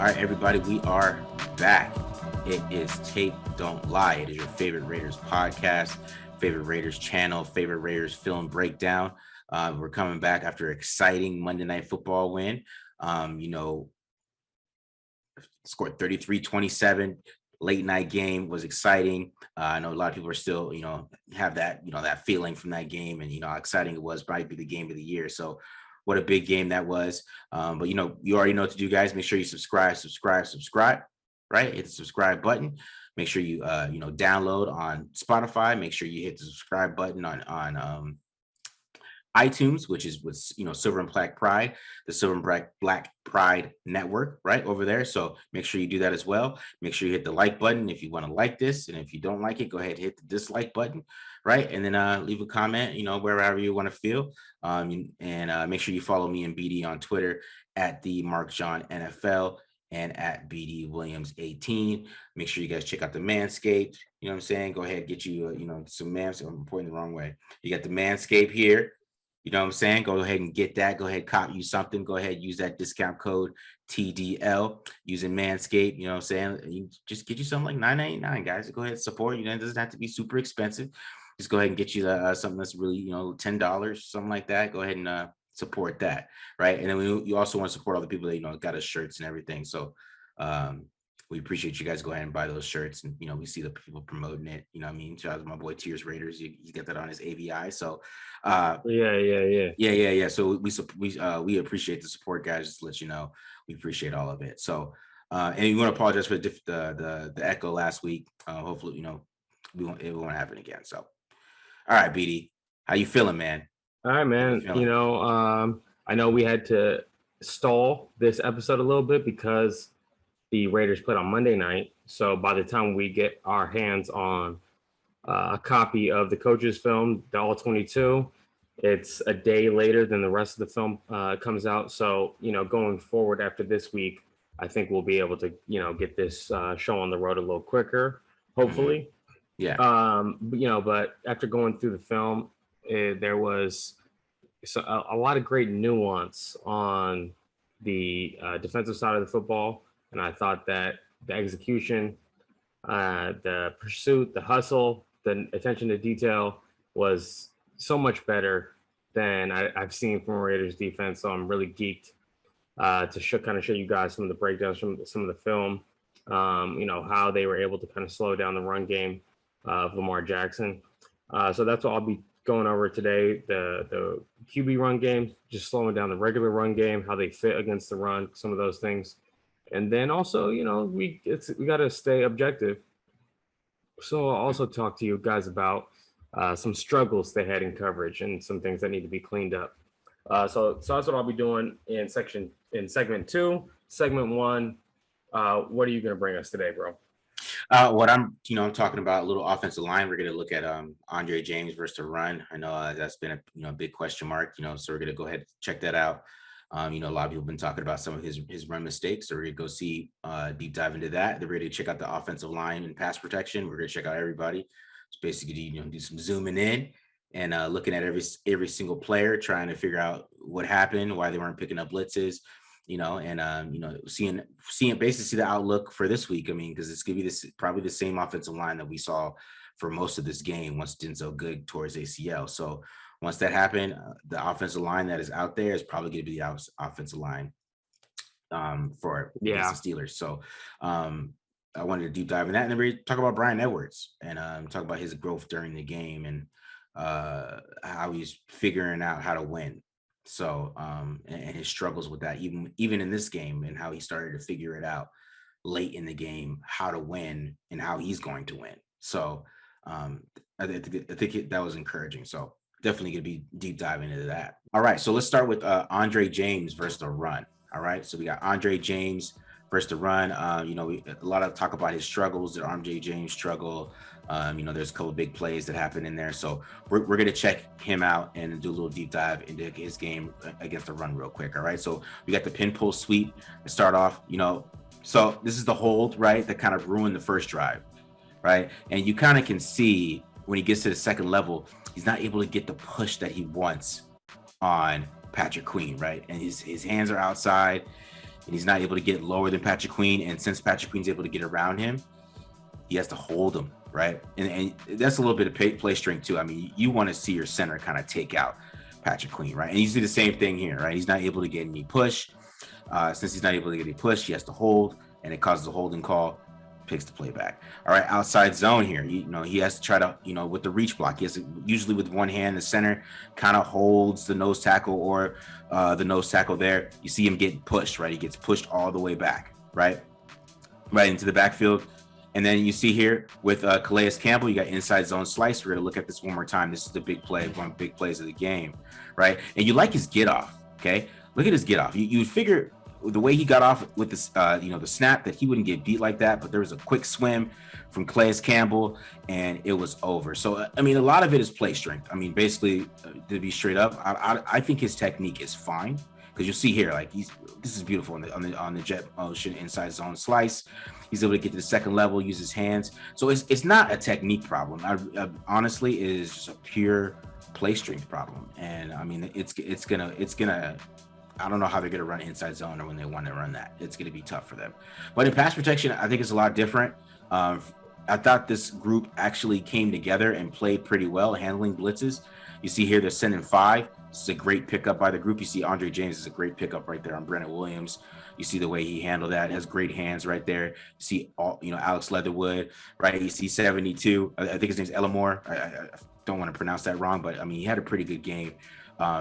All right, everybody, we are back. It is Tape Don't Lie. It is your favorite Raiders podcast, favorite Raiders channel, favorite Raiders film breakdown. We're coming back after an exciting Monday Night Football win. Scored 33-27. Late night game was exciting. I know a lot of people are still, have that, that feeling from that game, and how exciting it was. Probably be the game of the year. So what a big game that was. But you already know what to do, guys. Make sure you subscribe, right? Hit the subscribe button. Make sure you download on Spotify. Make sure you hit the subscribe button on iTunes, which is with Silver and Black Pride, the Silver and Black Pride Network, right over there. So make sure you do that as well. Make sure you hit the like button if you want to like this, and if you don't like it, go ahead and hit the dislike button, right? And then leave a comment, wherever you want to feel. And make sure you follow me and BD on Twitter at the Mark John NFL and at BD Williams 18. Make sure you guys check out the Manscaped. You know what I'm saying? Go ahead, get you some Manscaped. I'm pointing the wrong way. You got the Manscaped here. You know what I'm saying? Go ahead and get that. Go ahead, cop you something. Go ahead, use that discount code TDL using Manscaped. You know what I'm saying? You just get you something like $9.99, guys. Go ahead, support. It doesn't have to be super expensive. Just go ahead and get you something that's really, $10, something like that. Go ahead and support that, right? And then you also want to support all the people that got us shirts and everything. So we appreciate you guys. Go ahead and buy those shirts, and we see the people promoting it. You know what I mean? Shout out to my boy Tears Raiders. He's got that on his AVI. So yeah. So we appreciate the support, guys. Just to let you know, we appreciate all of it. So and we want to apologize for the echo last week. Hopefully, it won't happen again. So all right, BD, how you feeling, man? All right, man. I know we had to stall this episode a little bit because the Raiders played on Monday night. So by the time we get our hands on a copy of the coach's film, the All 22, it's a day later than the rest of the film comes out. So, going forward after this week, I think we'll be able to, get this show on the road a little quicker, hopefully. Mm-hmm. Yeah. But after going through the film, there was a lot of great nuance on the defensive side of the football. And I thought that the execution, the pursuit, the hustle, the attention to detail was so much better than I've seen from Raiders defense. So I'm really geeked to show you guys some of the breakdowns from some of the film, how they were able to kind of slow down the run game of Lamar Jackson. So that's what I'll be going over today. The QB run game, just slowing down the regular run game, how they fit against the run, some of those things. And then also, we got to stay objective. So I'll also talk to you guys about some struggles they had in coverage and some things that need to be cleaned up. So that's what I'll be doing in segment 2. Segment 1, what are you going to bring us today, bro? What I'm talking about a little offensive line. We're going to look at Andre James versus the run. I know that's been a big question mark. So we're going to go ahead and check that out. A lot of people have been talking about some of his run mistakes. So we're going to go see deep dive into that. Then we're going to check out the offensive line and pass protection. We're going to check out everybody. It's basically do some zooming in and looking at every single player, trying to figure out what happened, why they weren't picking up blitzes. Seeing basically see the outlook for this week. I mean, because it's going to be probably the same offensive line that we saw for most of this game once Denzel Good towards ACL. So once that happened, the offensive line that is out there is probably going to be the offensive line for against the Steelers. So I wanted to deep dive in that, and then we talk about Bryan Edwards and talk about his growth during the game and how he's figuring out how to win. So and his struggles with that, even in this game, and how he started to figure it out late in the game, how to win and how he's going to win. So I think that was encouraging. So definitely going to be deep diving into that. All right, so let's start with Andre James versus the run. All right, so we got Andre James versus the run. A lot of talk about his struggles, the Andre James struggle. There's a couple of big plays that happen in there. So we're going to check him out and do a little deep dive into his game against the run real quick. All right, so we got the pin pull sweep to start off. So this is the hold, right, that kind of ruined the first drive, right? And you kind of can see when he gets to the second level, he's not able to get the push that he wants on Patrick Queen, right? And his hands are outside. and he's not able to get lower than Patrick Queen. And since Patrick Queen's able to get around him, he has to hold him, right? And that's a little bit of play strength too. I mean, you want to see your center kind of take out Patrick Queen, right? And you see the same thing here, right? He's not able to get any push. Since he's not able to get any push, he has to hold, and it causes a holding call, picks the play back. All right, outside zone here, he has to try to, with the reach block, he has to, usually with one hand, the center kind of holds the nose tackle or the nose tackle there. You see him getting pushed, right? He gets pushed all the way back, right into the backfield. And then you see here with Calais Campbell, you got inside zone slice. We're going to look at this one more time. This is the big play, one of the big plays of the game, right? And you like his get off, okay? Look at his get off. You figure the way he got off with this, the snap, that he wouldn't get beat like that, but there was a quick swim from Calais Campbell and it was over. So, I mean, a lot of it is play strength. I mean, basically, to be straight up, I think his technique is fine, because you'll see here, like this is beautiful on the jet motion inside zone slice. He's able to get to the second level, use his hands. So it's not a technique problem. Honestly, it is just a pure play strength problem. And I mean, it's gonna. I don't know how they're gonna run inside zone or when they want to run that. It's gonna be tough for them. But in pass protection, I think it's a lot different. I thought this group actually came together and played pretty well, handling blitzes. You see here, they're sending 5. This is a great pickup by the group. You see Andre James is a great pickup right there on Brennan Williams. You see the way he handled that. Has great hands right there. You see Alex Leatherwood, right? You see 72. I think his name's Ellamore. I don't want to pronounce that wrong, but I mean, he had a pretty good game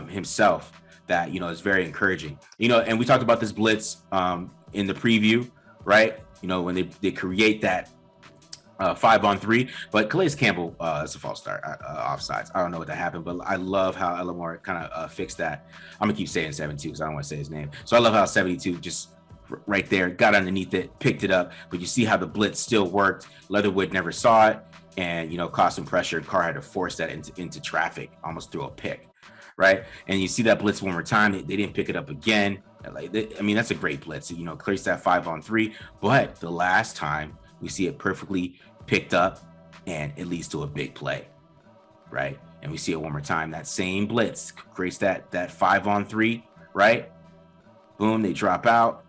himself that, is very encouraging. And we talked about this blitz in the preview, right? When they create that 5-on-3, but Calais Campbell is a false start, offsides. I don't know what that happened, but I love how Ellamore kind of fixed that. I'm gonna keep saying 72 because I don't want to say his name. So I love how 72 just right there got underneath it, picked it up. But you see how the blitz still worked. Leatherwood never saw it, and caused some pressure. Carr had to force that into traffic, almost threw a pick, right? And you see that blitz one more time. They didn't pick it up again. That's a great blitz. Clears that 5-on-3. But the last time we see it perfectly picked up, and it leads to a big play, right? And we see it one more time. That same blitz creates that 5-on-3, right? Boom, they drop out.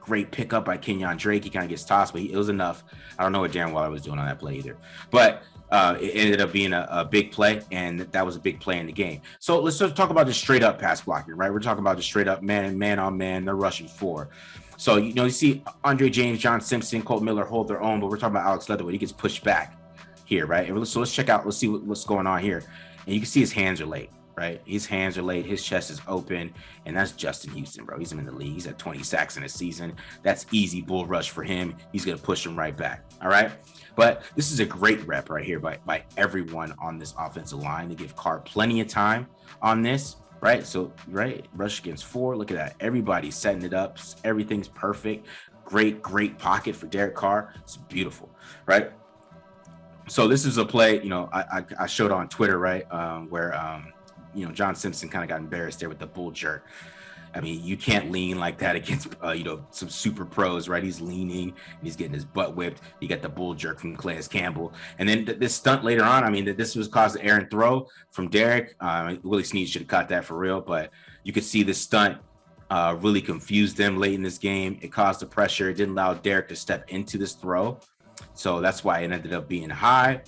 Great pickup by Kenyon Drake. He kind of gets tossed, but it was enough. I don't know what Darren Waller was doing on that play either, but it ended up being a big play, and that was a big play in the game. So let's just talk about just straight up pass blocking, right? We're talking about just straight up man on man. They're rushing 4. So, you see Andre James, John Simpson, Colt Miller hold their own, but we're talking about Alex Leatherwood. He gets pushed back here, right? So let's check out, let's see what's going on here. And you can see his hands are late, right? His hands are late. His chest is open. And that's Justin Houston, bro. He's in the league. He's at 20 sacks in a season. That's easy bull rush for him. He's going to push him right back. All right. But this is a great rep right here by everyone on this offensive line to give Carr plenty of time on this. Right. So, right. Rush against 4. Look at that. Everybody's setting it up. Everything's perfect. Great pocket for Derek Carr. It's beautiful. Right. So this is a play, I showed on Twitter, right. Where, John Simpson kind of got embarrassed there with the bull jerk. I mean, you can't lean like that against, some super pros, right? He's leaning and he's getting his butt whipped. You got the bull jerk from Calais Campbell. And then this stunt later on, I mean, this was caused an errant throw from Derek. Willie Snead should have caught that for real, but you could see this stunt really confused them late in this game. It caused the pressure. It didn't allow Derek to step into this throw. So that's why it ended up being high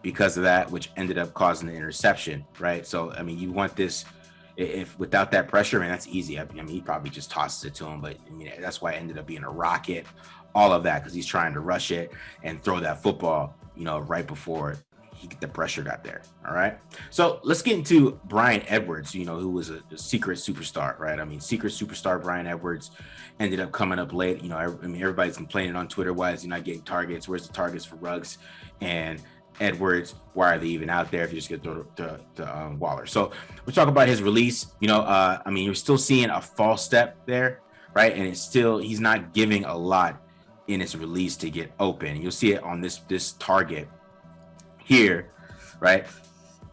because of that, which ended up causing the interception, right? So, I mean, you want this. If without that pressure, man, that's easy. I mean, he probably just tosses it to him, but I mean, that's why it ended up being a rocket, all of that, because he's trying to rush it and throw that football, right before the pressure got there. All right. So let's get into Bryan Edwards, who was a secret superstar, right? I mean, secret superstar Bryan Edwards ended up coming up late. Everybody's complaining on Twitter, why is he not getting targets? Where's the targets for Ruggs and Edwards? Why are they even out there if you just get to Waller? So we're talking about his release. You're still seeing a false step there, right? And he's not giving a lot in his release to get open. You'll see it on this target here, right?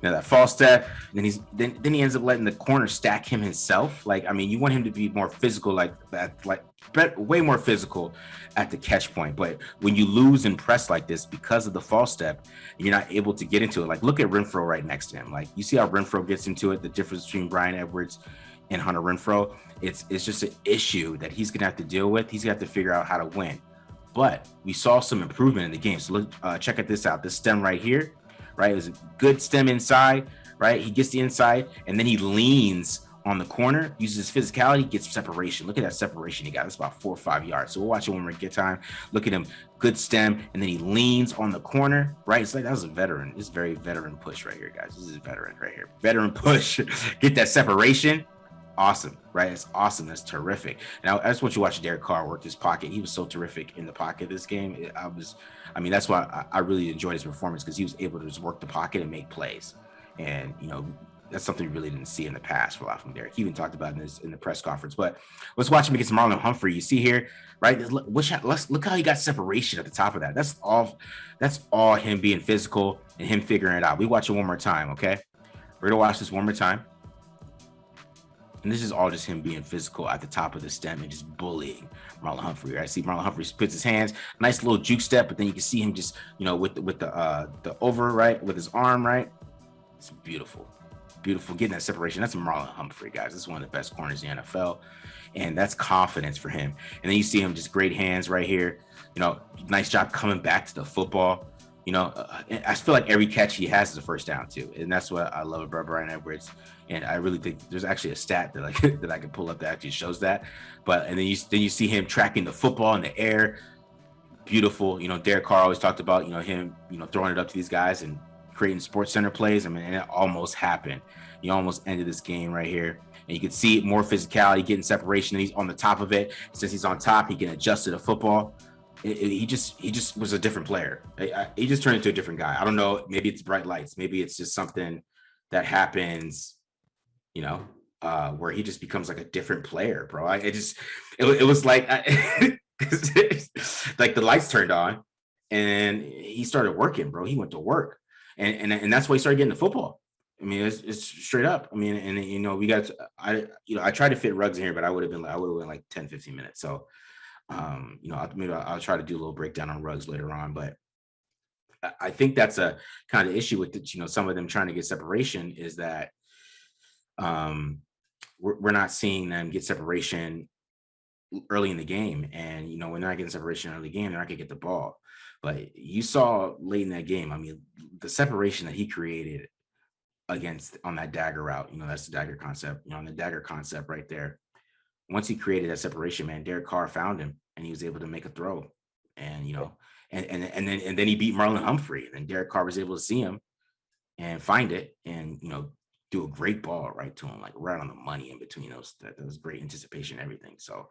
Now that false step, then he ends up letting the corner stack him himself. Like, I mean, you want him to be more physical, like that, way more physical at the catch point. But when you lose and press like this because of the false step, you're not able to get into it. Like, look at Renfro right next to him. Like, you see how Renfro gets into it, the difference between Bryan Edwards and Hunter Renfrow, it's just an issue that he's gonna have to deal with. He's gonna have to figure out how to win. But we saw some improvement in the game. So look, check this out. This stem right here, right? It was a good stem inside, right? He gets the inside and then he leans on the corner, uses his physicality, gets separation. Look at that separation he got. That's about 4 or 5 yards. So we'll watch it when we get time. Look at him, good stem, and then he leans on the corner, right? It's like that was a veteran. It's very veteran push right here, guys. This is a veteran right here. Veteran push. Get that separation. Awesome, right? It's awesome. That's terrific. Now, I just want you to watch Derek Carr work his pocket. He was so terrific in the pocket this game. That's why I really enjoyed his performance, because he was able to just work the pocket and make plays. And, that's something we really didn't see in the past for a lot from Derek. He even talked about in the press conference. But let's watch him against Marlon Humphrey. You see here, right? Let's look how he got separation at the top of that. That's all him being physical and him figuring it out. We watch it one more time, okay? We're gonna watch this one more time. And this is all just him being physical at the top of the stem and just bullying Marlon Humphrey. I see Marlon Humphrey puts his hands, nice little juke step, but then you can see him just, with the over, right, with his arm, right? It's beautiful. Beautiful, getting that separation. That's Marlon Humphrey, guys. This is one of the best corners in the NFL, and that's confidence for him. And then you see him just great hands right here. Nice job coming back to the football. I feel like every catch he has is a first down too, and that's what I love about Bryan Edwards. And I really think there's actually a stat that I can pull up that actually shows that. But and then you see him tracking the football in the air. Beautiful. Derek Carr always talked about him throwing it up to these guys and creating Sports Center plays. And it almost happened. He almost ended this game right here. And you can see more physicality, getting separation. And he's on the top of it. Since he's on top, he can adjust to the football. He just was a different player. He just turned into a different guy. I don't know. Maybe it's bright lights. Maybe it's just something that happens, where he just becomes like a different player, bro. It was like, like the lights turned on and he started working, bro. He went to work. And that's why he started getting the football. I mean, it's straight up. I mean, and we got I tried to fit Ruggs in here, but I would have been like 10, 15 minutes. So maybe I'll try to do a little breakdown on Ruggs later on. But I think that's a kind of issue with some of them trying to get separation is that we're not seeing them get separation early in the game. And when they're not getting separation early in the game, they're not gonna get the ball. But you saw late in that game, I mean, the separation that he created on that dagger route, that's the dagger concept, on the dagger concept right there. Once he created that separation, man, Derek Carr found him and he was able to make a throw. And, and then he beat Marlon Humphrey. And then Derek Carr was able to see him and find it and, do a great ball right to him, like right on the money in between those. That was great anticipation, everything. So,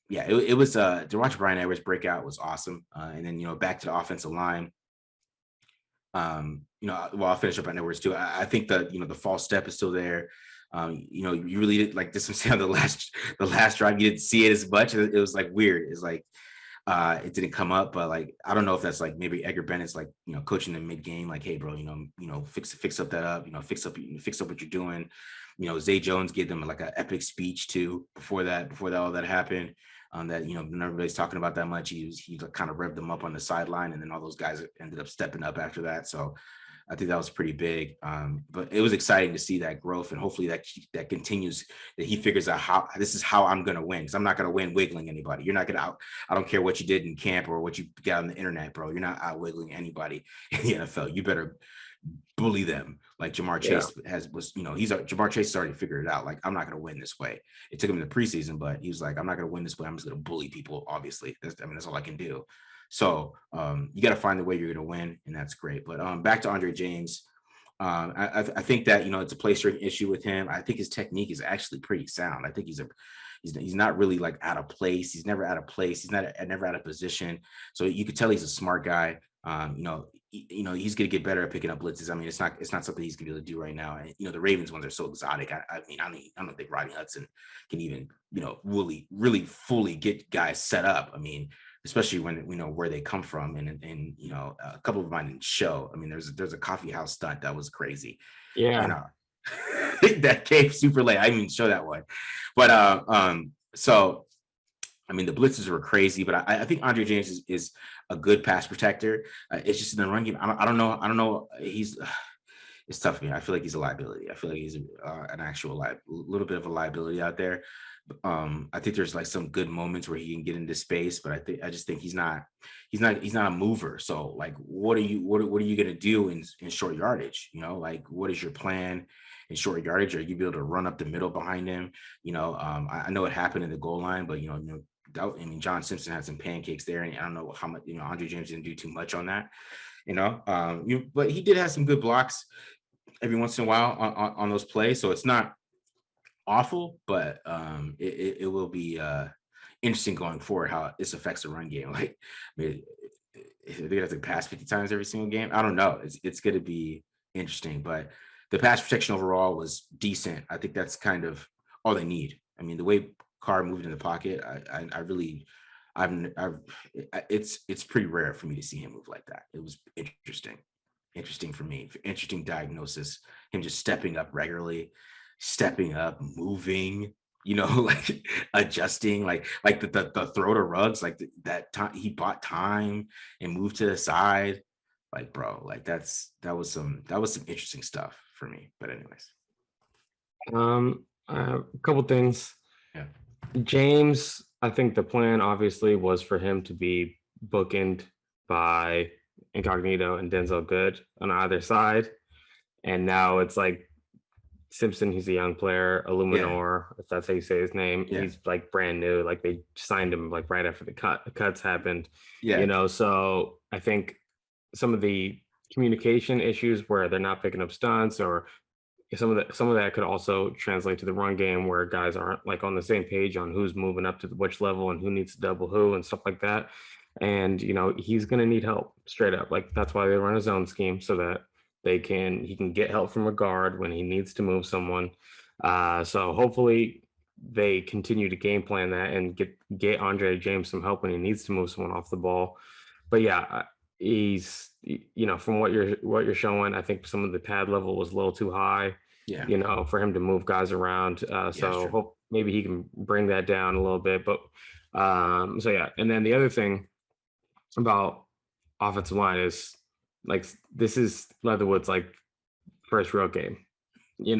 it was to watch Bryan Edwards break out was awesome. And then back to the offensive line. I'll finish up on Edwards too. I think the false step is still there. You really did, like this was on the last drive. You didn't see it as much. It was like weird. It's like it didn't come up, but like I don't know if that's like maybe Edgar Bennett's like coaching them mid game, like, hey bro, fix up that up, fix up what you're doing. Zay Jones gave them like an epic speech too before that all that happened. That everybody's talking about that much. He kind of revved them up on the sideline, and then all those guys ended up stepping up after that. So I think that was pretty big. But it was exciting to see that growth, and hopefully that continues. That he figures out how I'm going to win, because I'm not going to win wiggling anybody. You're not going to I don't care what you did in camp or what you got on the internet, bro. You're not out wiggling anybody in the NFL. You better bully them like Jamar Chase Jamar Chase has already figured it out. Like, I'm not going to win this way. It took him in the preseason, but he was like, I'm not going to win this way. I'm just going to bully people. Obviously, that's all I can do. So you got to find the way you're going to win, and that's great. But back to Andre James, I think that it's a play string issue with him. I think his technique is actually pretty sound. I think he's not really like out of place. He's never out of place. He's never out of position. So you could tell he's a smart guy. He's going to get better at picking up blitzes. I mean, it's not something he's going to be able to do right now. And, the Ravens ones are so exotic. I don't think Rodney Hudson can even, really fully get guys set up. I mean, especially when we know where they come from. And a couple of mine didn't show. I mean, there's a coffee house stunt that was crazy. Yeah. And, that came super late. I didn't even show that one. But so I mean, the blitzes were crazy, but I think Andre James is a good pass protector. It's just in the run game. I don't know. He's it's tough for me. I feel like he's a liability. I feel like he's an actual little bit of a liability out there. I think there's like some good moments where he can get into space, but I just think he's not a mover. So like, what are you gonna do in short yardage? You know, like what is your plan in short yardage? Are you be able to run up the middle behind him? You know, I know it happened in the goal line, but I mean, John Simpson had some pancakes there, and I don't know how much, Andre James didn't do too much on that, but he did have some good blocks every once in a while on those plays. So it's not awful, but it will be interesting going forward how this affects the run game. Like, I mean, they have to pass 50 times every single game. I don't know. It's going to be interesting, but the pass protection overall was decent. I think that's kind of all they need. I mean, the way Carr moved in the pocket, I really, it's pretty rare for me to see him move like that. It was interesting for me, interesting diagnosis. Him just stepping up regularly, stepping up, moving, like adjusting, like the throw to Ruggs, like that time he bought time and moved to the side. Like, bro, like that was some interesting stuff for me. But anyways, a couple things. yeah, James, I think the plan obviously was for him to be bookended by Incognito and Denzel Good on either side. And now it's like Simpson, he's a young player, Illuminor, if that's how you say his name. Yeah. He's like brand new. Like they signed him like right after the cuts happened. Yeah. So I think some of the communication issues where they're not picking up stunts, or some of that could also translate to the run game where guys aren't like on the same page on who's moving up to which level and who needs to double who and stuff like that. And he's going to need help straight up. Like that's why they run a zone scheme, so that he can get help from a guard when he needs to move someone. So hopefully they continue to game plan that and get Andre James some help when he needs to move someone off the ball. But yeah, he's from what you're showing, I think some of the pad level was a little too high. Yeah. For him to move guys around. So hope maybe he can bring that down a little bit. But so yeah, and then the other thing about offensive line is like this is Leatherwood's like first real game. He has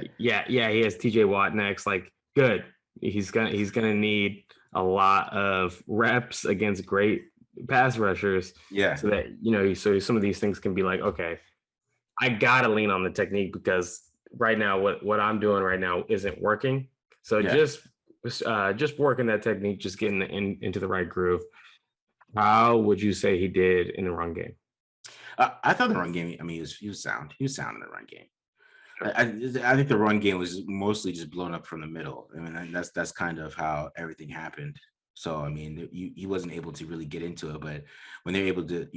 TJ Watt next. Like good. He's gonna need a lot of reps against great pass rushers. Yeah. So that so some of these things can be like, okay, I gotta lean on the technique because right now what I'm doing right now isn't working. So just working that technique, just getting into the right groove. How would you say he did in the run game? I thought the run game, I mean, he was sound. He was sound in the run game. I think the run game was mostly just blown up from the middle. I mean, that's kind of how everything happened. So I mean, he wasn't able to really get into it, but when they're able to,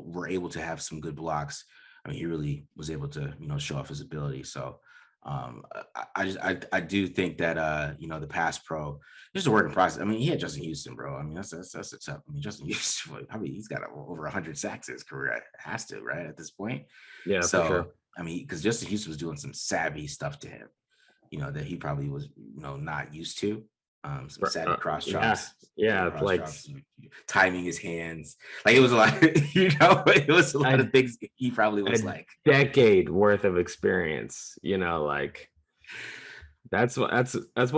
were able to have some good blocks, I mean, he really was able to, show off his ability. So I do think that the pass pro, just a work in process. I mean, he had Justin Houston, bro. I mean, that's a tough. I mean, Justin Houston. I mean, he's got over 100 sacks in his career. Has to, right, at this point. Yeah, so for sure. I mean, because Justin Houston was doing some savvy stuff to him, that he probably was, not used to. Some savvy cross chops. Yeah, like chops, timing his hands. Like it was a lot, it was a lot of things he probably was like decade worth of experience, like that's what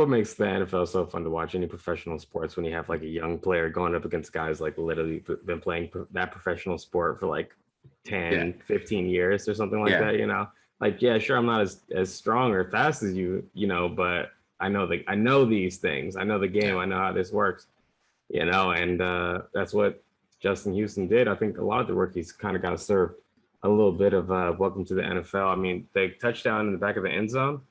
makes the NFL so fun to watch. Any professional sports, when you have like a young player going up against guys like literally been playing that professional sport for like 10, 15 years or something like that, like, yeah, sure, I'm not as strong or fast as you, but I know these things. I know the game. I know how this works, and that's what Justin Houston did. I think a lot of the rookies kind of got served a little bit of welcome to the NFL. I mean, the touchdown in the back of the end zone,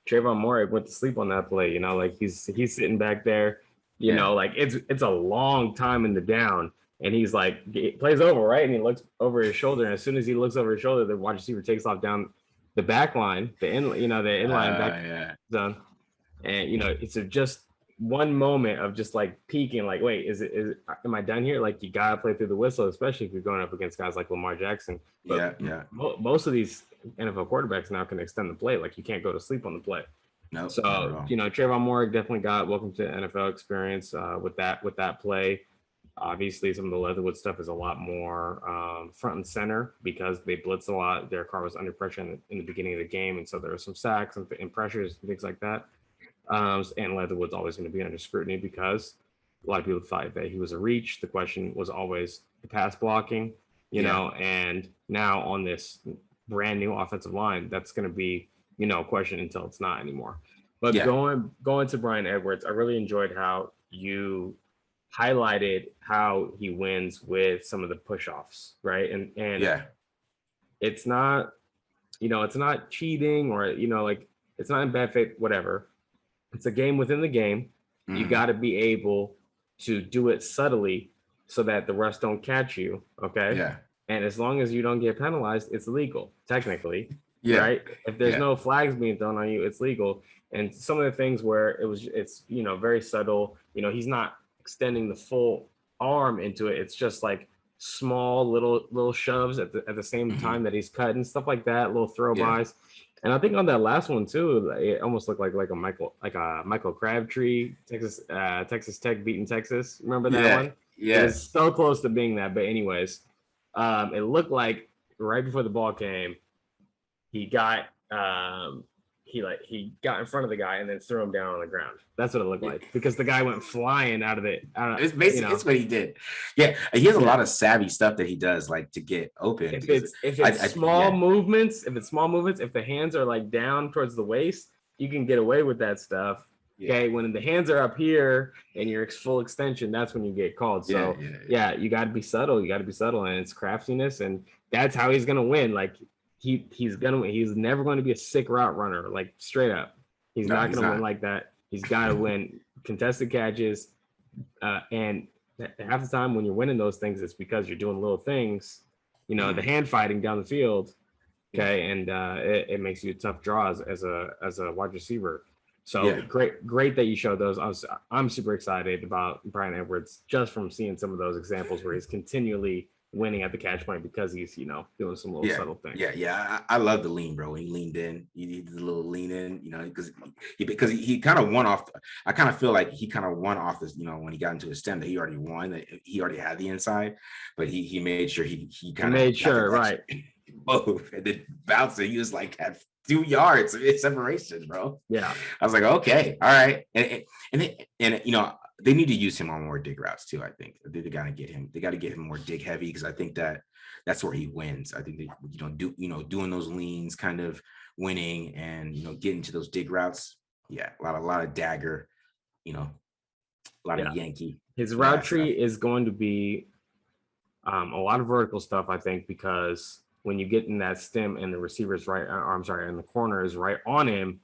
Trayvon Moore went to sleep on that play, like he's sitting back there, like it's a long time in the down, and he's like, it plays over, right? And he looks over his shoulder, and as soon as he looks over his shoulder, the wide receiver takes off down the back line, the inline back zone. And it's just one moment of just like peeking, like, wait, am I done here? Like, you gotta play through the whistle, especially if you're going up against guys like Lamar Jackson. But most of these NFL quarterbacks now can extend the play. Like, you can't go to sleep on the play. No. So Trayvon Moore definitely got welcome to NFL experience with that play. Obviously, some of the Leatherwood stuff is a lot more front and center because they blitz a lot. Their car was under pressure in the beginning of the game, and so there were some sacks and pressures and things like that. And Leatherwood's always going to be under scrutiny because a lot of people thought that he was a reach. The question was always the pass blocking, Yeah. and now on this brand new offensive line, that's going to be, a question until it's not anymore. But Yeah. going to Bryan Edwards, I really enjoyed how you highlighted how he wins with some of the push-offs, right? And Yeah. it's not, it's not cheating or, like it's not in bad faith, whatever. It's a game within the game. You Hmm. got to be able to do it subtly so that the refs don't catch you. Okay. Yeah. And as long as you don't get penalized, it's legal, technically. Yeah. Right. If there's Yeah. no flags being thrown on you, it's legal. And some of the things where it's, very subtle, he's not extending the full arm into it. It's just like small little shoves at the same Hmm. time that he's cutting, stuff like that, little throw Yeah. bys. And I think on that last one too, it almost looked like a Michael Crabtree, Texas Tech beating Texas. Remember that Yeah. one? It was Yes. so close to being that. But anyways, it looked like right before the ball came, he got he got in front of the guy and then threw him down on the ground. That's what it looked like because the guy went flying out of it. It's basically it's what he did. Yeah, he has a lot of savvy stuff that he does, like to get open. Because If it's small yeah, movements, if the hands are like down towards the waist, you can get away with that stuff. yeah, Okay, when the hands are up here and you're full extension, that's when you get called. yeah, So yeah, yeah, you got to be subtle. You got to be subtle, and it's craftiness, and that's how he's gonna win. Like he's gonna win. He's never going to be a sick route runner. Like straight up, he's No, not he's gonna win not. like that. He's got to win contested catches, and half the time when you're winning those things, it's because you're doing little things. The hand fighting down the field. Yeah, Okay, and it makes you a tough draw as a wide receiver. So yeah. great that you showed those. I'm super excited about Bryan Edwards just from seeing some of those examples where he's continually winning at the catch point because he's doing some little Yeah, subtle things. yeah. I love the lean, bro. When he leaned in, he did the little lean in, because he kind of won off. I kind of feel like he kind of won off this, when he got into his stem that he already won, that he already had the inside, but he made sure he He kind of made got sure, the right? both and then bounced it. He was like at 2 yards of separation, bro. Yeah, I was like, okay, all right, and they need to use him on more dig routes too. I think they got to get him. They got to get him more dig heavy because I think that's where he wins. I think that doing those leans, kind of winning, and getting to those dig routes. Yeah, a lot of dagger, a lot of yeah. Yankee. His Yeah, route tree is going to be a lot of vertical stuff, I think, because when you get in that stem and the receiver's right, or I'm sorry, and the corner is right on him,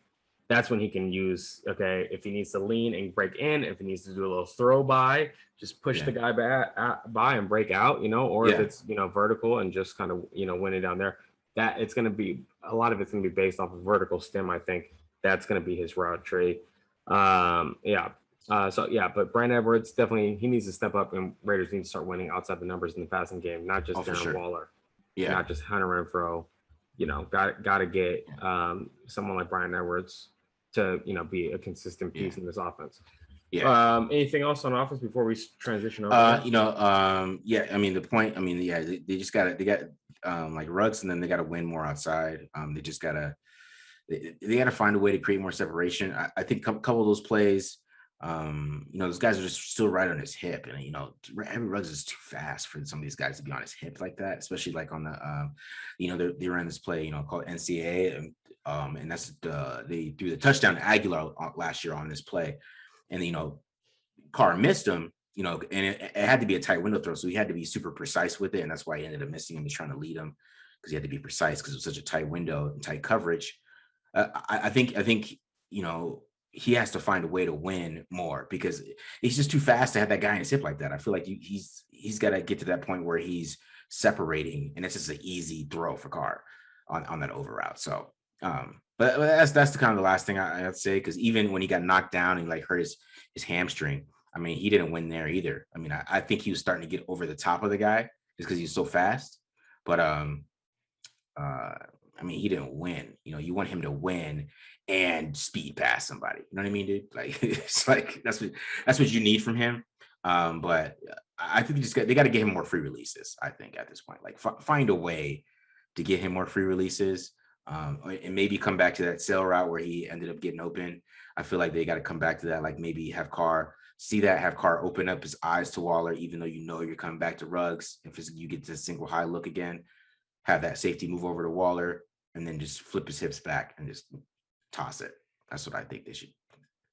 that's when he can use, okay, if he needs to lean and break in, if he needs to do a little throw by, just push the guy by and break out, or if Yeah. it's, vertical and just kind of, win it down there, that it's going to be, a lot of it's going to be based off of vertical stem. I think that's going to be his route tree. Yeah. But Bryan Edwards definitely, he needs to step up, and Raiders need to start winning outside the numbers in the passing game, not just for Darren sure. Waller, Yeah. not just Hunter Renfro. Got to get someone like Bryan Edwards to be a consistent piece in this offense. Yeah. Anything else on offense before we transition over? Yeah. I mean, the point. I mean, yeah, they just got like Ruggs, and then they got to win more outside. They just gotta they got to find a way to create more separation. I think a couple of those plays, those guys are just still right on his hip, and Henry Ruggs is too fast for some of these guys to be on his hip like that, especially like on the, they ran this play, called NCAA, and that's they threw the touchdown to Aguilar last year on this play, and Carr missed him. And it had to be a tight window throw, so he had to be super precise with it, and that's why he ended up missing him. He's trying to lead him because he had to be precise because it was such a tight window and tight coverage. I think he has to find a way to win more because he's just too fast to have that guy in his hip like that. I feel like he's got to get to that point where he's separating, and it's just an easy throw for Carr on that over route. So, but that's the kind of the last thing I'd say, because even when he got knocked down and like hurt his hamstring, I mean, he didn't win there either. I mean, I think he was starting to get over the top of the guy just because he's so fast. But I mean, he didn't win. You want him to win and speed past somebody. You know what I mean, dude? Like it's like that's what you need from him. But I think they got to get him more free releases. I think at this point, like find a way to get him more free releases, and maybe come back to that sail route where he ended up getting open. I feel like they got to come back to that. Like maybe have Carr open up his eyes to Waller, even though you're coming back to Ruggs. If you get to a single high look again, have that safety move over to Waller, and then just flip his hips back and just toss it. That's what I think they should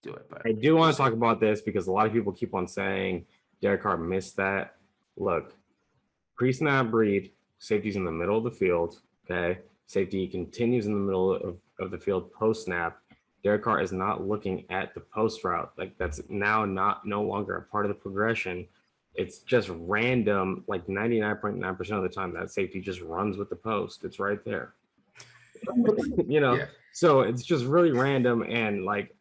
do it. But I do want to talk about this because a lot of people keep on saying Derek Carr missed that. Look, pre-snap read, safety's in the middle of the field. Okay. Safety continues in the middle of the field post-snap. Derek Carr is not looking at the post route. Like that's now no longer a part of the progression. It's just random, like 99.9% of the time that safety just runs with the post. It's right there. Yeah. So it's just really random, and like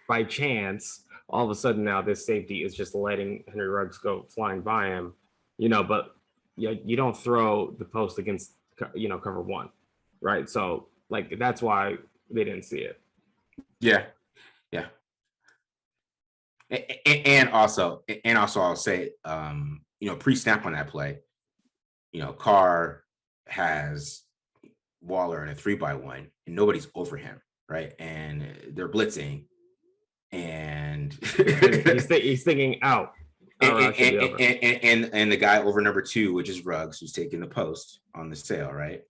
by chance, all of a sudden now this safety is just letting Henry Ruggs go flying by him, but you don't throw the post against, cover one, right? So like, that's why they didn't see it. Yeah. And also I'll say, pre-snap on that play, Carr has Waller in a 3-by-1 and nobody's over him, right? And they're blitzing, and he's thinking out. And the guy over number 2, which is Ruggs, who's taking the post on the sail, right?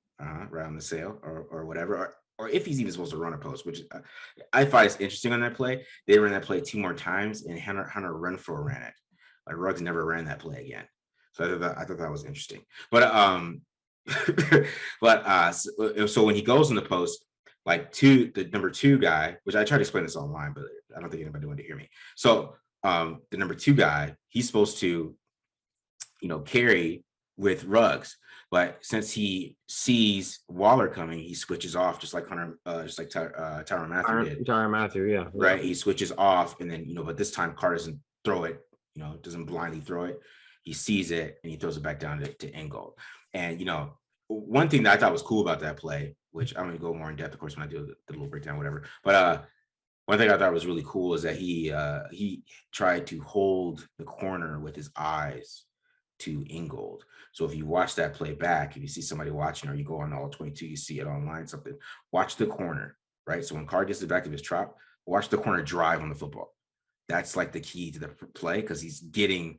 Right on the sail or whatever. Or if he's even supposed to run a post, which I find is interesting on that play. They ran that play 2 more times, and Hunter Renfrow ran it. Like Ruggs never ran that play again. So I thought that was interesting. But so when he goes in the post, like the number 2 guy, which I tried to explain this online, but I don't think anybody wanted to hear me. So the number 2 guy, he's supposed to, carry with Ruggs. But since he sees Waller coming, he switches off, just like Tyrann Mathieu did. Tyrann Mathieu, yeah. Right. He switches off, and then but this time Carr doesn't throw it, doesn't blindly throw it. He sees it and he throws it back down to Ingold. And one thing that I thought was cool about that play, which I'm going to go more in depth, of course, when I do the little breakdown, whatever. But one thing I thought was really cool is that he tried to hold the corner with his eyes to Ingold. So if you watch that play back, if you see somebody watching, or you go on all 22, you see it online, something, watch the corner, right? So when Carr gets the back of his trap, watch the corner drive on the football. That's like the key to the play, because he's getting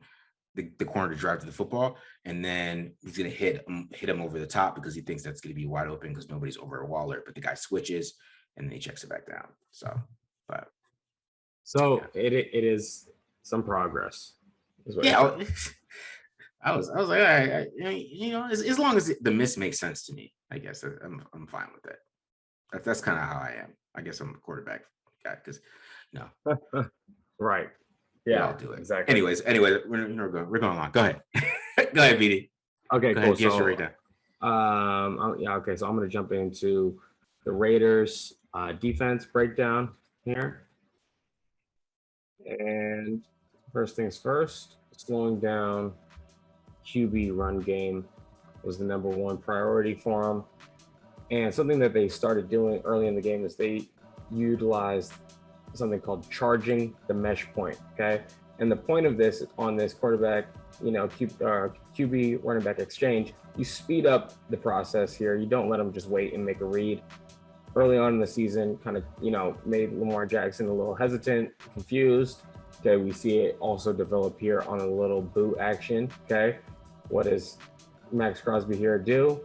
the corner to drive to the football, and then he's going to hit him over the top because he thinks that's going to be wide open because nobody's over a Waller, but the guy switches and then he checks it back down. It is some progress. Yeah. I was like, all right, as long as the miss makes sense to me, I guess I'm fine with it. That's kind of how I am. I guess I'm a quarterback guy because, right. Yeah, I'll do it. Exactly. Anyway, we're going on. Go ahead. Go ahead, BD. Okay, Go cool. Ahead, so, right okay, so I'm going to jump into the Raiders defense breakdown here. And first things first, slowing down QB run game was the number 1 priority for them. And something that they started doing early in the game is they utilized something called charging the mesh point. Okay. And the point of this on this quarterback, QB running back exchange, you speed up the process here. You don't let them just wait and make a read. Early on in the season, kind of, made Lamar Jackson a little hesitant, confused. Okay. We see it also develop here on a little boot action. Okay. What does Max Crosby here do?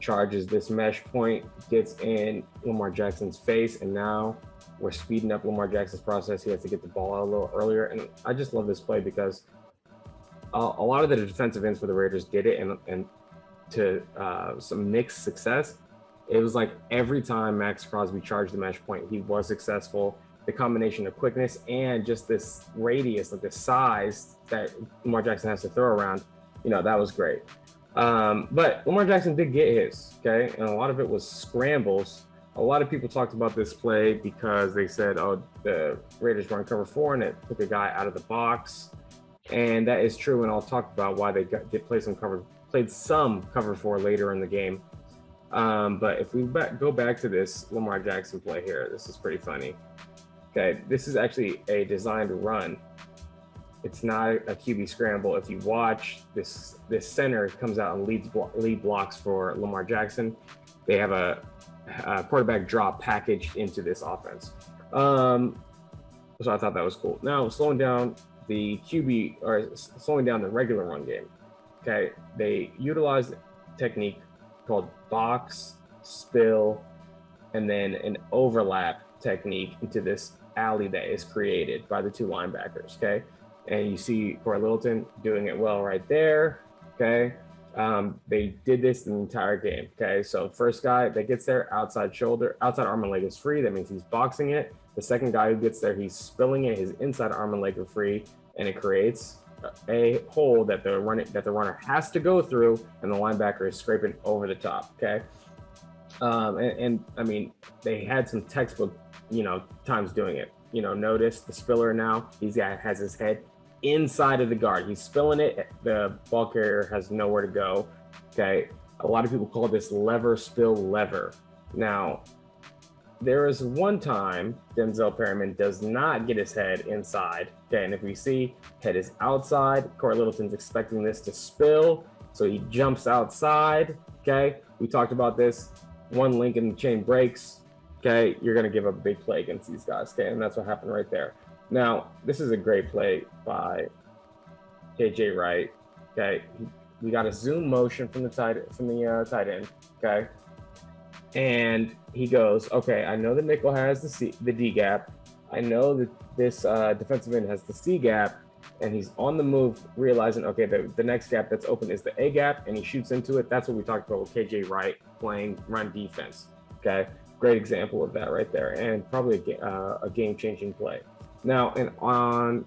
Charges this mesh point, gets in Lamar Jackson's face, and now we're speeding up Lamar Jackson's process. He has to get the ball out a little earlier. And I just love this play because a lot of the defensive ends for the Raiders did it, and to some mixed success. It was like every time Max Crosby charged the mesh point, he was successful. The combination of quickness and just this radius, like the size that Lamar Jackson has to throw around, that was great. But Lamar Jackson did get his, okay? And a lot of it was scrambles. A lot of people talked about this play because they said, the Raiders run cover 4 and it took a guy out of the box. And that is true, and I'll talk about why they played some cover 4 later in the game. But if we go back to this Lamar Jackson play here, this is pretty funny. Okay, this is actually a designed run. It's not a QB scramble. If you watch this center comes out and lead blocks for Lamar Jackson. They have a quarterback drop packaged into this offense. So I thought that was cool. Now slowing down the QB or slowing down the regular run game. Okay, they utilize a technique called box, spill, and then an overlap technique into this alley that is created by the two linebackers. Okay, and you see Corey Littleton doing it well right there. Okay, they did this the entire game. Okay, so first guy that gets there, outside arm and leg is free. That means he's boxing it. The second guy who gets there, he's spilling it. His inside arm and leg are free, and it creates a hole that the runner has to go through, and the linebacker is scraping over the top. Okay, and I mean, they had some textbook, times doing it. Notice the spiller now. He's has his head inside of the guard. He's spilling it. The ball carrier has nowhere to go. Okay, a lot of people call this lever spill lever. Now, there is one time Denzel Perryman does not get his head inside. Okay, and if we see head is outside, Corey Littleton's expecting this to spill, so he jumps outside. Okay, we talked about this. One link in the chain breaks. Okay, you're going to give up a big play against these guys. Okay, and that's what happened right there. Now, this is a great play by KJ Wright. Okay, we got a zoom motion from the tight end. Okay. And he goes, okay, I know the nickel has the D gap. I know that this defensive end has the C gap, and he's on the move, realizing, okay, the next gap that's open is the A gap, and he shoots into it. That's what we talked about with KJ Wright playing run defense. Okay, great example of that right there, and probably a game-changing play. Now, and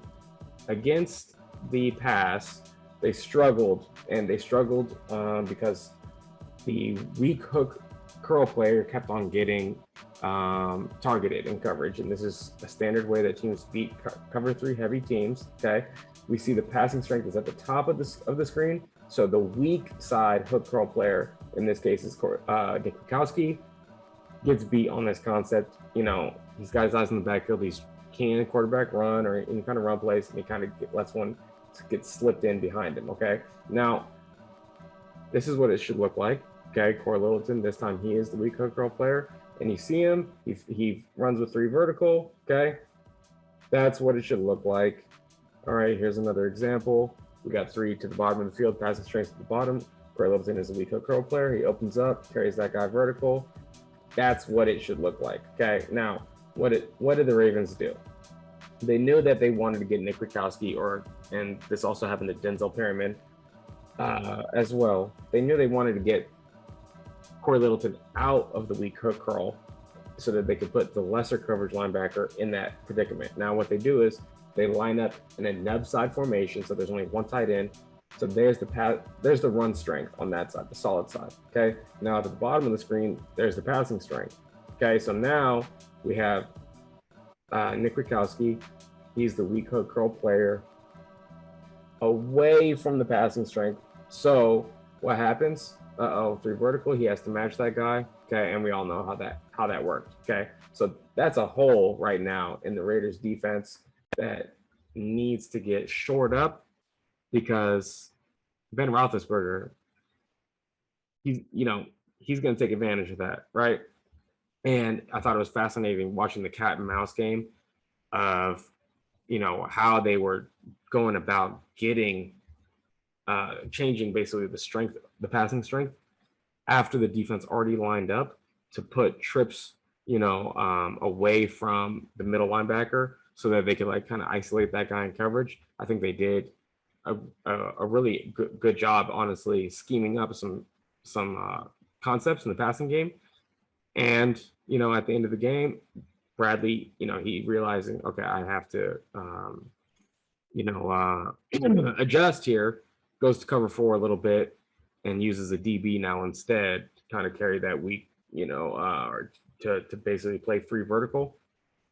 against the pass, they struggled because the weak hook curl player kept on getting targeted in coverage, and this is a standard way that teams beat cover 3 heavy teams. Okay, we see the passing strength is at the top of the screen, so the weak side hook curl player, in this case is Nick Kwiatkowski, gets beat on this concept. He's got his eyes in the backfield. He's can quarterback run or any kind of run plays, and he kind of lets one get slipped in behind him. Okay, now this is what it should look like. Okay, Corey Littleton, this time he is the weak hook curl player, and you see him, he runs with 3 vertical. Okay, that's what it should look like. All right, here's another example. We got 3 to the bottom of the field, passing strength to the bottom. Corey Littleton is a weak hook curl player. He opens up, carries that guy vertical. That's what it should look like. Okay, now what did the Ravens do? They knew that they wanted to get Nick Kwiatkowski, and this also happened to Denzel Perryman as well. They knew they wanted to get Corey Littleton out of the weak hook curl so that they could put the lesser coverage linebacker in that predicament. Now, what they do is they line up in a nub side formation, so there's only one tight end. So there's the run strength on that side, the solid side. Okay. Now at the bottom of the screen, there's the passing strength. Okay. So now we have Nick Kwiatkowski. He's the weak hook curl player away from the passing strength. So what happens? 3 vertical. He has to match that guy. Okay. And we all know how that worked. Okay. So that's a hole right now in the Raiders defense that needs to get shored up, because Ben Roethlisberger, he's going to take advantage of that, right? And I thought it was fascinating watching the cat and mouse game of, how they were going about changing basically the passing strength after the defense already lined up to put trips, away from the middle linebacker so that they could kind of isolate that guy in coverage. I think they did a really good job, honestly, scheming up some concepts in the passing game. And, at the end of the game, Bradley, he realizing, okay, I have to, adjust here, goes to cover 4 a little bit and uses a DB now instead to kind of carry that weak, or to basically play 3 vertical.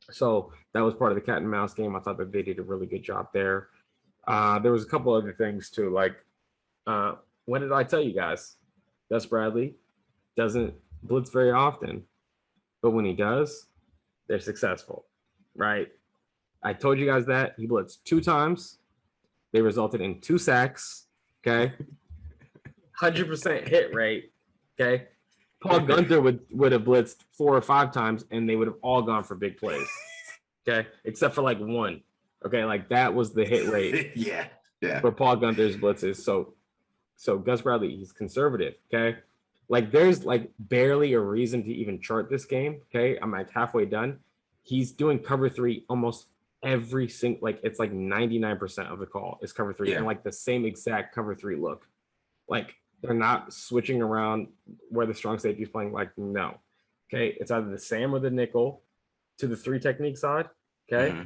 So that was part of the cat and mouse game. I thought that they did a really good job there. There was a couple other things too, like what did I tell you guys? Gus Bradley doesn't blitz very often, but when he does, they're successful, right? I told you guys that he blitzed 2 times They resulted in 2 sacks. Okay. 100% hit rate. Okay. Paul Gunther would have blitzed 4 or 5 times and they would have all gone for big plays. Okay. Except for like one. Okay. Like that was the hit rate. Yeah. For Paul Gunther's blitzes. So Gus Bradley, he's conservative. Okay. Like there's like barely a reason to even chart this game. Okay. I'm like halfway done. He's doing cover 3 almost every single, like it's like 99% of the call is cover 3 and like the same exact cover 3 look. Like they're not switching around where the strong safety is playing. Like, no. Okay. It's either the Sam or the nickel to the 3 technique side. Okay. Mm-hmm.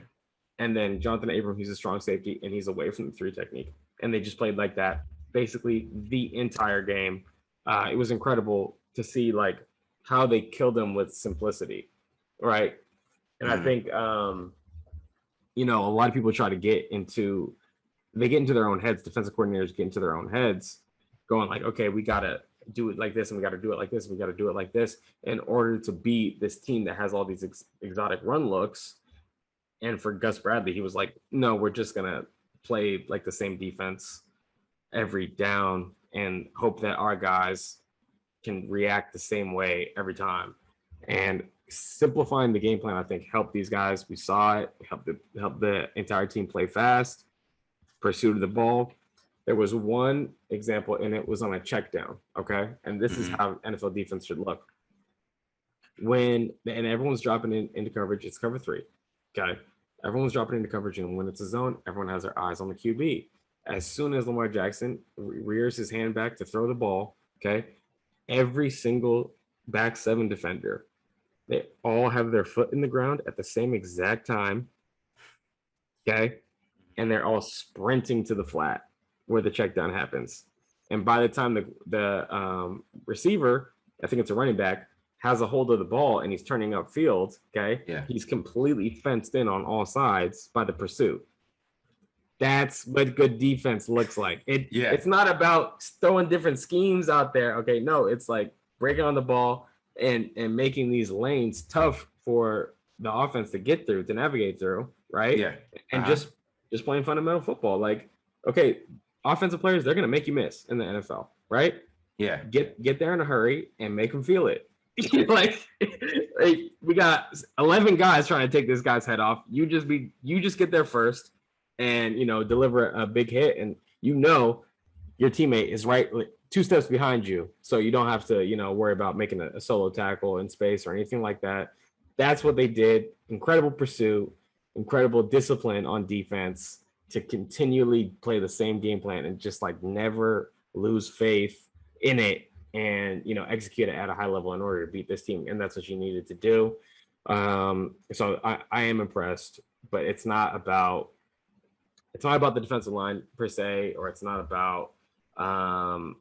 And then Jonathan Abram, he's a strong safety and he's away from the 3 technique. And they just played like that basically the entire game. It was incredible to see like how they killed him with simplicity. Right. And I think, you know, a lot of people try to get into their own heads. Defensive coordinators get into their own heads going like, okay, we got to do it like this and we got to do it like this. And we got to do it like this in order to beat this team that has all these exotic run looks. And for Gus Bradley, he was like, no, we're just going to play like the same defense every down and hope that our guys can react the same way every time. And simplifying the game plan, I think, helped these guys. We saw it, helped the entire team play fast, pursuit of the ball. There was one example, and it was on a check down, okay? And this is how NFL defense should look. And everyone's dropping into coverage, it's cover 3, okay? Everyone's dropping into coverage, and when it's a zone, everyone has their eyes on the QB. As soon as Lamar Jackson rears his hand back to throw the ball, okay, every single back 7 defender, they all have their foot in the ground at the same exact time, okay? And they're all sprinting to the flat where the check down happens. And by the time the receiver, I think it's a running back, has a hold of the ball and he's turning upfield, okay? Yeah. He's completely fenced in on all sides by the pursuit. That's what good defense looks like. It's not about throwing different schemes out there. Okay, no, it's like breaking on the ball and making these lanes tough for the offense to get through, to navigate through, right? Yeah. And just playing fundamental football. Like, okay, offensive players, they're gonna make you miss in the NFL, right? Yeah. Get there in a hurry and make them feel it. like we got 11 guys trying to take this guy's head off. You just get there first and deliver a big hit, and your teammate is right like 2 steps behind you, so you don't have to worry about making a solo tackle in space or anything like that. That's what they did. Incredible pursuit, incredible discipline on defense to continually play the same game plan and just like never lose faith in it and execute it at a high level in order to beat this team. And that's what you needed to do. So I am impressed, but it's not about the defensive line per se, or it's not about some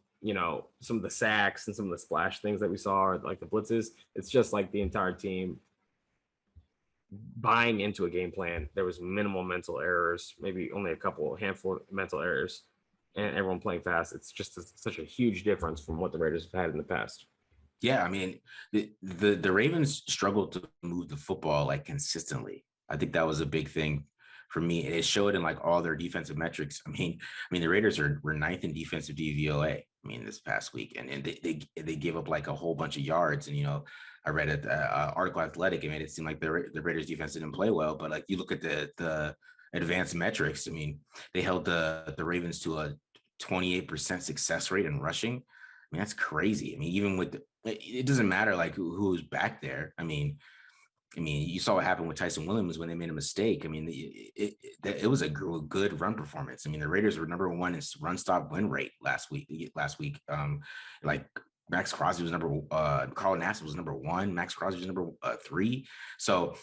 of the sacks and some of the splash things that we saw, or like the blitzes. It's just like the entire team buying into a game plan. There was minimal mental errors, maybe only a handful of mental errors, and everyone playing fast. It's just such a huge difference from what the Raiders have had in the past. Yeah, I mean, the Ravens struggled to move the football like consistently. I think that was a big thing for me. It showed in like all their defensive metrics. I mean, the Raiders were 9th in defensive DVOA. I mean, this past week, and they gave up like a whole bunch of yards. And I read an article Athletic. I mean, it seemed like the Raiders defense didn't play well, but like you look at the advanced metrics. I mean, they held the Ravens to a 28% success rate in rushing. I mean, that's crazy. I mean, even with it doesn't matter like who's back there. I mean, you saw what happened with Tyson Williams when they made a mistake. I mean, it was a good run performance. I mean, the Raiders were number 1 in run stop win rate last week. Like Max Crosby was Carl Nassib was number 1. Max Crosby was number 3. So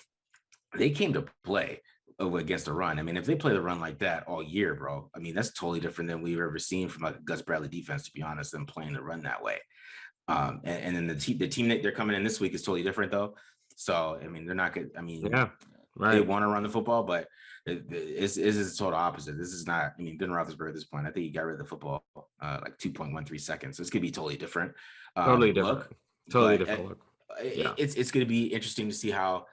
they came to play against the run. I mean, if they play the run like that all year, bro, I mean, that's totally different than we've ever seen from like a Gus Bradley defense, to be honest, than playing the run that way. And then the team that they're coming in this week is totally different though. So, I mean, they're not good. I mean, yeah, right. They want to run the football, but it's a total opposite. This is not, Ben Roethlisberger at this point, I think he got rid of the football like 2.13 seconds. So it's going to be totally different. Totally different look. It's going to be interesting to see how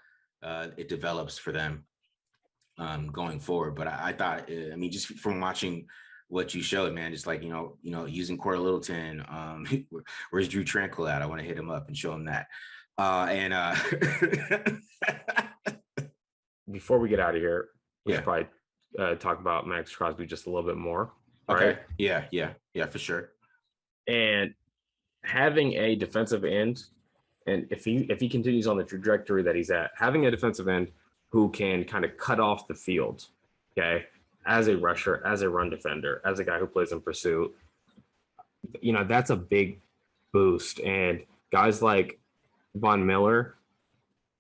it develops for them. going forward. But I thought, I mean, just from watching what you showed, man, just like, using Corey Littleton, where's Drew Tranquil at? I want to hit him up and show him that. Before we get out of here, we Yeah. should probably talk about Max Crosby just a little bit more. Okay. Right? Yeah, for sure. And having a defensive end, and if he continues on the trajectory that he's at, having a defensive end who can kind of cut off the field, okay, as a rusher, as a run defender, as a guy who plays in pursuit, that's a big boost. And guys like Von Miller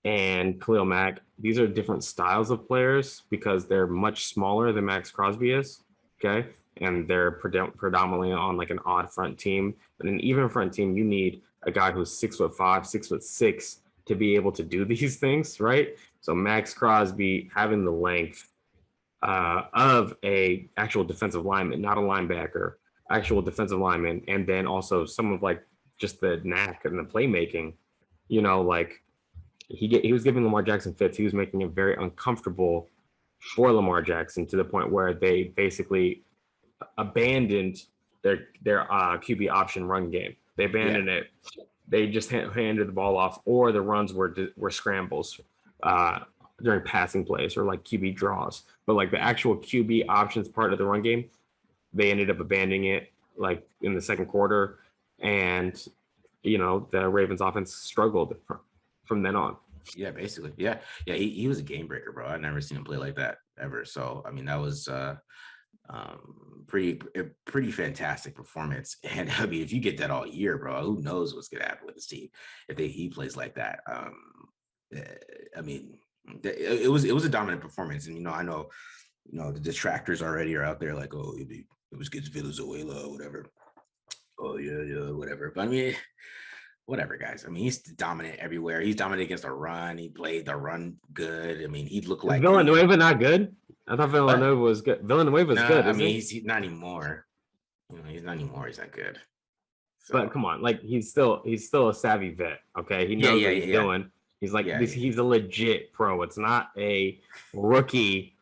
and Khalil Mack, these are different styles of players because they're much smaller than Max Crosby is, okay? And they're predominantly on like an odd front team. But an even front team, you need a guy who's 6'5", 6'6" to be able to do these things, right? So Max Crosby having the length of a actual defensive lineman, not a linebacker, actual defensive lineman, and then also some of like just the knack and the playmaking, like he was giving Lamar Jackson fits. He was making it very uncomfortable for Lamar Jackson to the point where they basically abandoned their QB option run game. They abandoned it. They just handed the ball off, or the runs were scrambles during passing plays or like QB draws. But like the actual QB options part of the run game, they ended up abandoning it like in the second quarter, and the Ravens offense struggled from then on. Yeah, basically. Yeah. He was a game breaker, bro. I've never seen him play like that ever. So I mean, that was pretty fantastic performance. And I mean, if you get that all year, bro, who knows what's gonna happen with this team if he plays like that. I mean, it was a dominant performance, and I know the detractors already are out there like, oh, it was against Venezuela or whatever. Oh yeah, whatever. But I mean, whatever, guys. I mean, he's dominant everywhere. He's dominant against the run. He played the run good. I mean, he looked like Villanueva not good. I thought Villanueva was good. Villanueva's good. I mean, he's not anymore. He's not anymore. He's not good. So. But come on, like he's still a savvy vet. Okay, he knows what he's doing. He's like he's a legit pro. It's not a rookie,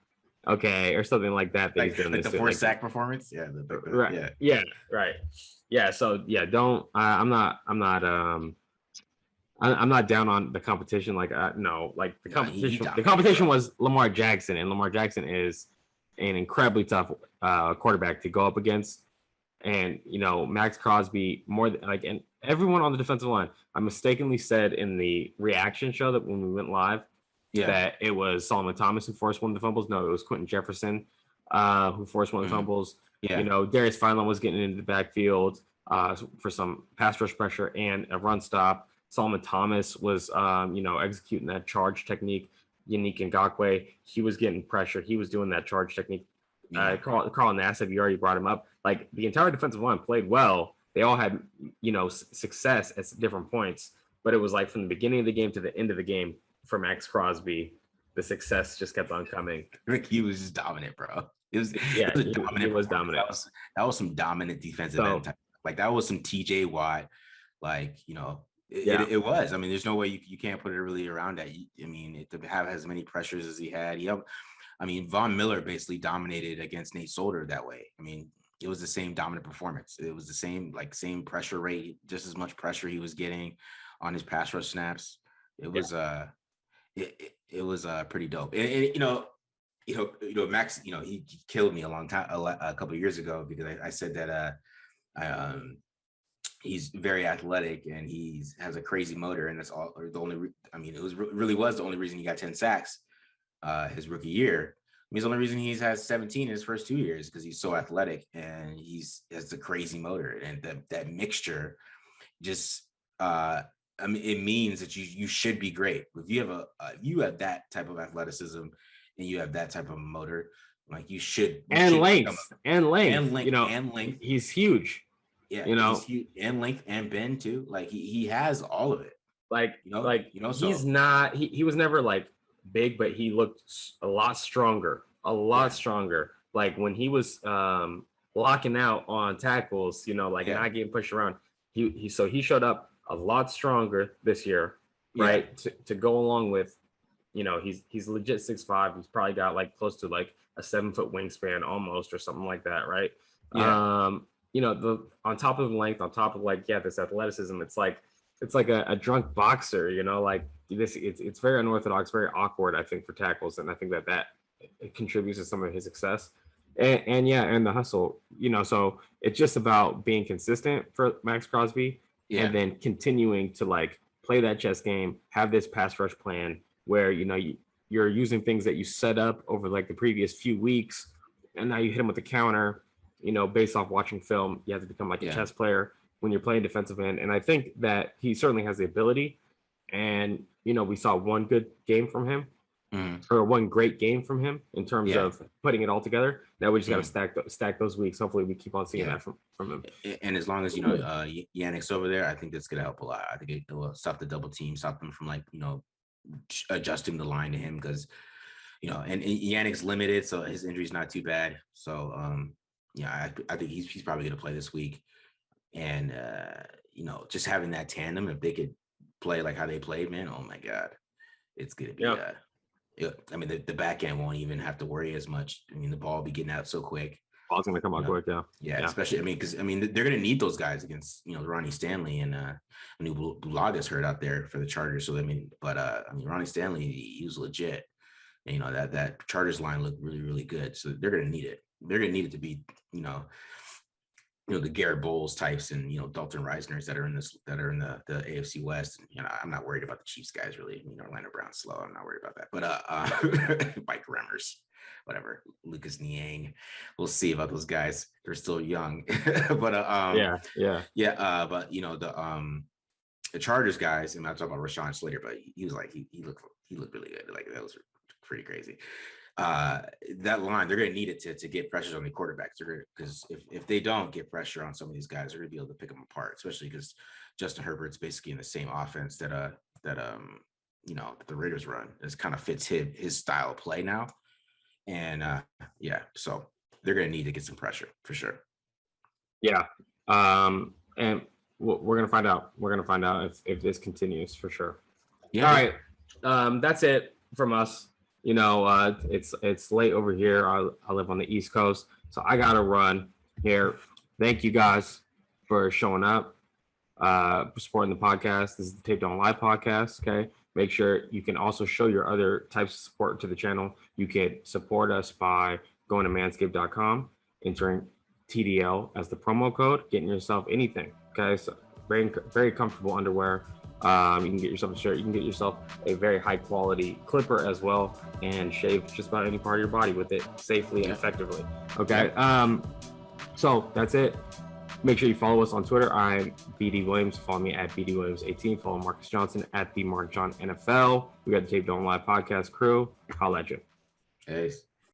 okay, or something like that. Like, he's doing like the 4 sack performance. Yeah, right. Yeah, right. Yeah. So yeah, don't. I'm not down on the competition. Like no, like the competition. The competition was Lamar Jackson, and Lamar Jackson is an incredibly tough quarterback to go up against. And Max Crosby and everyone on the defensive line. I mistakenly said in the reaction show that when we went live, that it was Solomon Thomas who forced one of the fumbles. No, it was Quentin Jefferson who forced one of the fumbles. Yeah. Darius Philon was getting into the backfield for some pass rush pressure and a run stop. Solomon Thomas was, executing that charge technique. Yannick Ngakoue, he was getting pressure. He was doing that charge technique. Carl Nassib, you already brought him up. Like the entire defensive line played well. They all had, success at different points. But it was like from the beginning of the game to the end of the game for Max Crosby, the success just kept on coming. He was just dominant, bro. He was dominant. That was some dominant defensive end. Like that was some TJ Watt. Like, it was. I mean, there's no way you can't put it really around that. I mean, to have as many pressures as he had. I mean, Von Miller basically dominated against Nate Solder that way. I mean, it was the same dominant performance. It was the same pressure rate, just as much pressure he was getting on his pass rush snaps. It was it was pretty dope. And Max, he killed me a couple of years ago because I said that he's very athletic and he has a crazy motor, and that's all. Or the only, it was really was the only reason he got 10 sacks his rookie year. I mean, it's the only reason he's has 17 in his first 2 years because he's so athletic and has a crazy motor, and that mixture just it means that you should be great. If you have that type of athleticism and you have that type of motor, like you should length. He's huge. Yeah, he's huge, and length and bend too. Like he has all of it. He's not. He was never like big, but he looked a lot stronger. Stronger. Like when he was locking out on tackles, not getting pushed around. He showed up a lot stronger this year, right? To go along with you know, he's legit 6'5". He's probably got like close to like a 7-foot wingspan almost or something like that, right? Yeah. You know, on top of the length, on top of like, yeah, this athleticism, it's like a drunk boxer, you know, like this, it's very unorthodox, very awkward, I think, for tackles. And I think that it contributes to some of his success. And yeah, and the hustle, you know, so it's just about being consistent for Max Crosby Yeah. and then continuing to like play that chess game, have this pass rush plan where, you know, you're using things that you set up over like the previous few weeks. And now you hit him with the counter, you know, based off watching film. You have to become like a Yeah. chess player when you're playing defensive end. And I think that he certainly has the ability. And, you know, we saw one good game from him or one great game from him in terms Yeah. of putting it all together. Now we just got to Mhm. stack those weeks. Hopefully we keep on seeing Yeah. that from him. And as long as, you know, Yannick's over there, I think that's going to help a lot. I think it will stop the double team, stop them from like, you know, adjusting the line to him because, you know, and Yannick's limited, so his injury's not too bad. So, yeah, I think he's probably going to play this week. And, you know, just having that tandem, if they could play like how they played, man, oh my God, it's going to be, I mean, the back end won't even have to worry as much. I mean, the ball will be getting out so quick. Ball's going to come out quick, Yeah, especially, I mean, because, I mean, they're going to need those guys against, you know, Ronnie Stanley and I mean, Bulaga's hurt out there for the Chargers. So, I mean, but, I mean, Ronnie Stanley, he was legit. And, you know, that Chargers line looked really, really good. So they're going to need it. They're going to need it to be, you know, the Garrett Bowles types and, you know, Dalton Reisners that are in the AFC West. And, you know, I'm not worried about the Chiefs guys really. I mean, Orlando Brown's slow. I'm not worried about that. But Mike Remmers, whatever, Lucas Niang. We'll see about those guys. They're still young. But but you know, the Chargers guys, and I'm talking about Rashawn Slater, but he was like he looked really good. Like that was pretty crazy. That line, they're going to need it to get pressures on the quarterbacks because if they don't get pressure on some of these guys, they're going to be able to pick them apart, especially because Justin Herbert's basically in the same offense that you know, the Raiders run. It kind of fits his style of play now. And yeah, so they're going to need to get some pressure for sure. Yeah. And we're going to find out. We're going to find out if this continues for sure. Yeah. All right. That's it from us. You know, it's late over here. I live on the East Coast, so I gotta run here. Thank you guys for showing up, for supporting the podcast. This is the Taped On Live podcast. Okay, make sure you can also show your other types of support to the channel. You can support us by going to manscaped.com, entering TDL as the promo code, getting yourself anything. Okay, so very comfortable underwear. You can get yourself a shirt. You can get yourself a very high quality clipper as well, and shave just about any part of your body with it safely and effectively. Okay. So that's it. Make sure you follow us on Twitter. I'm BD Williams. Follow me at BD Williams 18. Follow Marcus Johnson at the Mark John NFL. We got the Taped On Live podcast crew. Holla at you. Hey.